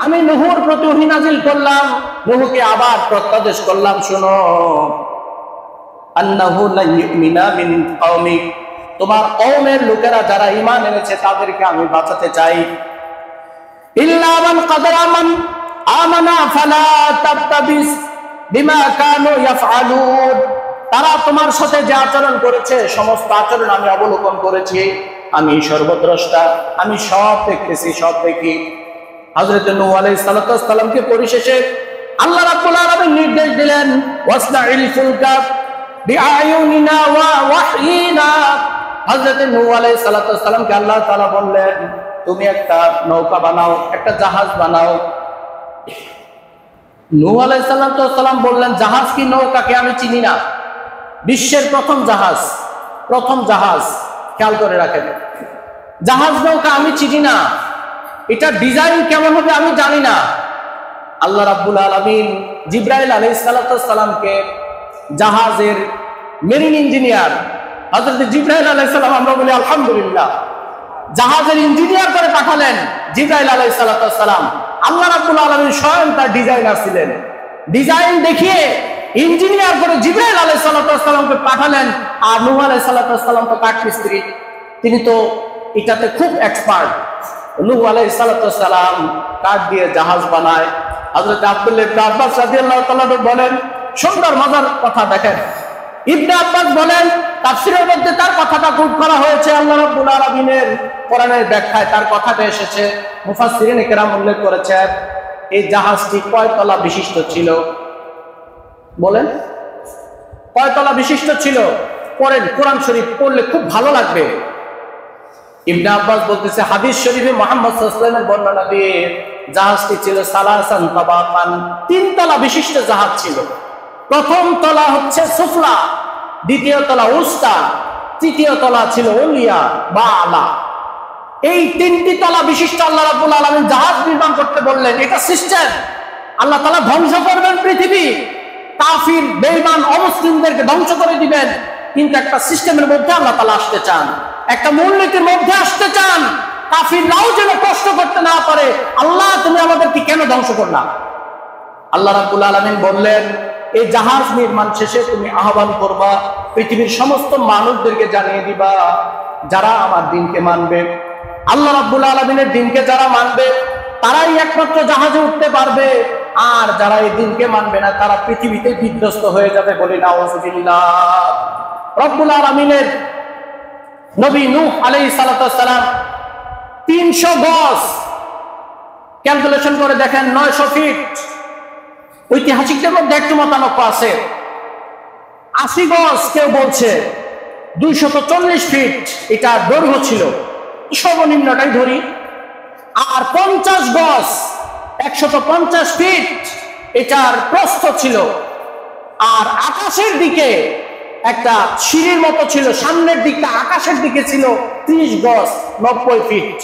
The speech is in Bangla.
আমি নূহর প্রতি ওহী নাযিল করলাম, নূহকে আবার প্রত্যাদেশ করলাম, শোনো আন্নাহু লা ইউমিনা মিন কওমিক, তোমার কওমের লোকেরা যারা ঈমান এনেছে তাদেরকে আমি বাঁচাতে চাই। ইল্লা মান ক্বাদ আমানা ফালা তাবতাবিস বিমা কানু ইয়াফআলুন, তারা তোমার সাথে যে আচরণ করেছে সমস্ত আচরণ আমি অবলোকন করেছি, আমি সর্বদ্রষ্টা, আমি সব দেখতেছি, সব দেখি। হযরত নূহ আলাইহিস সালাতু ওয়াস সালামকে পরিশেষে আল্লাহ রাব্বুল আলামিন নির্দেশ দিলেন ওয়াসনাইল ফুলকা বিআয়ুনিনা ওয়া ওয়াহয়িনা। হযরত নূহ আলাইহিস সালাতু ওয়াস সালামকে আল্লাহ তাআলা বললেন তুমি একটা নৌকা বানাও, একটা জাহাজ বানাও। নূহ আলাইহিস সালাতু ওয়াস সালাম বললেন জাহাজ কি নৌকাকে আমি চিনি না, বিশ্বের প্রথম জাহাজ, খেয়াল করে রাখেন, জাহাজ নৌকা আমি চিনি না, এটা ডিজাইন কেমন হবে আমি জানি না। আল্লাহ রাব্বুল আলামিন জিবরাইল আলাইহিস সালাতু ওয়াস সালামকে জাহাজের মেরিন ইঞ্জিনিয়ার, হযরত জিবরাইল আলাইহিস সালাম, আমরা বলি আলহামদুলিল্লাহ, জাহাজের ইঞ্জিনিয়ার করে পাঠালেন জিবরাইল আলাইহিস সালাতু ওয়াস সালাম। আল্লাহ রাব্বুল আলামিন স্বয়ং তার ডিজাইনার ছিলেন, ডিজাইন দেখিয়ে ইঞ্জিনিয়ার করে জিবরাইল আলাইহিস সালাতু ওয়াস সালামকে পাঠালেন। আর নূহ আলাইহিস সালাতু ওয়াস সালাম তো কাঠমিস্ত্রি, তিনি তো এটাতে খুব এক্সপার্ট। নূহ আলাইহিস সালাতু ওয়াস সালাম কাঠ দিয়ে জাহাজ বানায়। হযরত আব্দুল্লাহ ইবনে আব্বাস রাদিয়াল্লাহু তাআলা বলেন, সুন্দর মজার কথা দেখেন, ইবনে আব্বাস বলেন তাফসীরের মধ্যে তার কথাটা কোট করা হয়েছে, আল্লাহ রাব্বুল আলামিনের কোরআনের ব্যাখ্যায় তার কথাটা এসেছে। মুফাসসিরিন কিরাম উল্লেখ করেছেন এই জাহাজটি কয় তলা বিশিষ্ট ছিল, বলেন কয় তলা বিশিষ্ট ছিল? পড়েন, কোরআন শরীফ পড়লে খুব ভালো লাগবে। ইবনে আব্বাস বলতেছে হাদিস শরীফে মুহাম্মদ সাল্লাল্লাহু আলাইহি ওয়াসাল্লামের বর্ণনা দিয়ে জাহাজটি ছিল সালাসান তাবাকান, 3 তলা বিশিষ্ট জাহাজ ছিল। প্রথম তলা হচ্ছে সুফলা, দ্বিতীয় তলা উস্তা, তৃতীয় তলা ছিল উলিয়া বা আলা। এই 3টি তলা বিশিষ্ট আল্লাহ রাব্বুল আলামিন জাহাজ নির্মাণ করতে বললেন। এটা সিস্টেম, আল্লাহ তাআলা ধ্বংস করবেন পৃথিবী, কাফির বেঈমান অমুসলিমদেরকে ধ্বংস করে দিবেন, কিন্তু একটা সিস্টেমের মধ্যে আল্লাহ তাআলা আসতে চান, একটা মূলনীতির মধ্যে আসতে চান, কাফিররাও যেন কষ্ট করতে না পারে। আল্লাহ তুমি আমাদেরকে কেন ধ্বংস করলা? আল্লাহ রাব্বুল আলামিন বললেন এই জাহাজ নির্মাণ শেষে তুমি আহ্বান করবা, পৃথিবীর সমস্ত মানুষদেরকে জানিয়ে দিবা যারা আমার দিনকে মানবে, আল্লাহ রাব্বুল আলামিনের দিনকে যারা মানবে তারাই একমাত্র জাহাজে উঠতে পারবে, আর যারা এই দিনকে মানবে না তারা পৃথিবীতে বিধ্বস্ত হয়ে যাবে। বলি নাউযুবিল্লাহ। রব্বুল আলামিনের নবী নূহ আলাইহিস সালাতু ওয়াস সালাম 300 গজ, ক্যালকুলেশন করে দেখেন 900 ফিট। ঐতিহাসিকদের মধ্যে একটু মতানৈক্য আছে, 80 গজ কেউ বলছে, 240 ফিট এটা দৈর্ঘ্য ছিল, সর্বনিম্নটাই ধরি, আর 50 গজ 150 ফিট এটার প্রস্থ ছিল। আর আকাশের দিকে একটা সিঁড়ির মতো ছিল, সামনের দিকটা আকাশের দিকে ছিল 30 গজ 90 ফিট।